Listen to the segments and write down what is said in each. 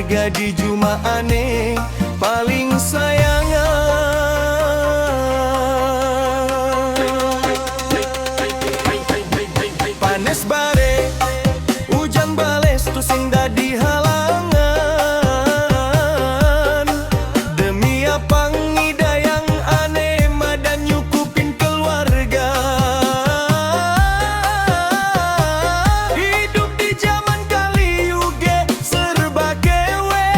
keluarga di Jumaane paling sayangan. Panes bare hujan bales tu sing dadi halangan, demi apa ngidayang ane madan nyukupin keluarga. Hidup di zaman kali yuge serba kewe,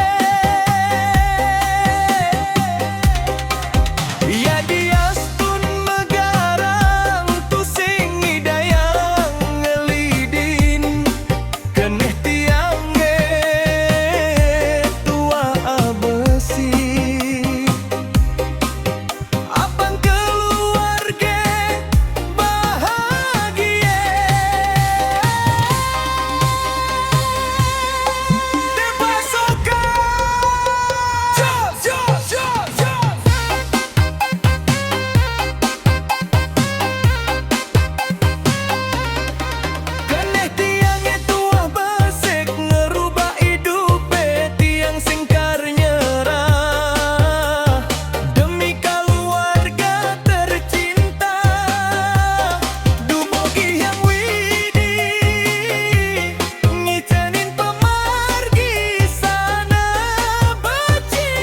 ya diastun megarang tu sing ngidayang ngelidin keneh tiange tua abesi. Abang keluarga bahagia, te pasokan keneh tiange tua besek ngerubah hidupe tiang singkar nyerah demi keluarga tercinta. Dumogi yang widi ngitenin pemargi sana beci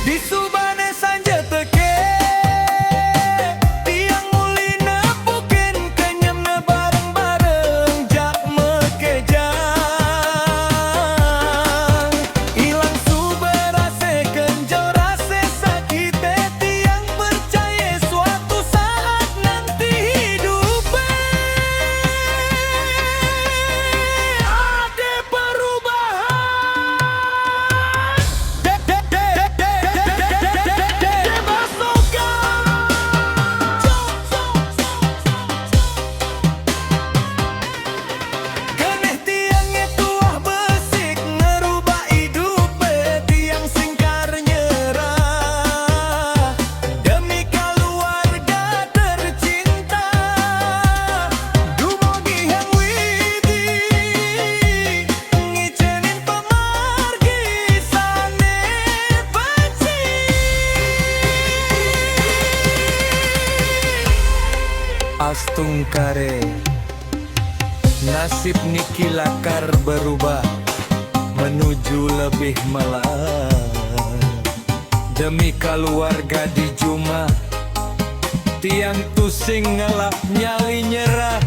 di subane sanja teke tiang mulina bukan kenyamna bareng-bareng jak mekejang ilang suberase kenjorase sakite tiang percaya suatu saat nanti hidupnya ada perubahan. Keneh tiangnya tuah besik ngerubah hidupe tiang singkar nyerah demi keluarga tercinta. Dumogi yang widi ngicenin pemargi sane benci. Astung kare nasib niki lakar berubah menuju lebih melang demi keluarga di Juma tiang tusing ngelak nyali nyerah.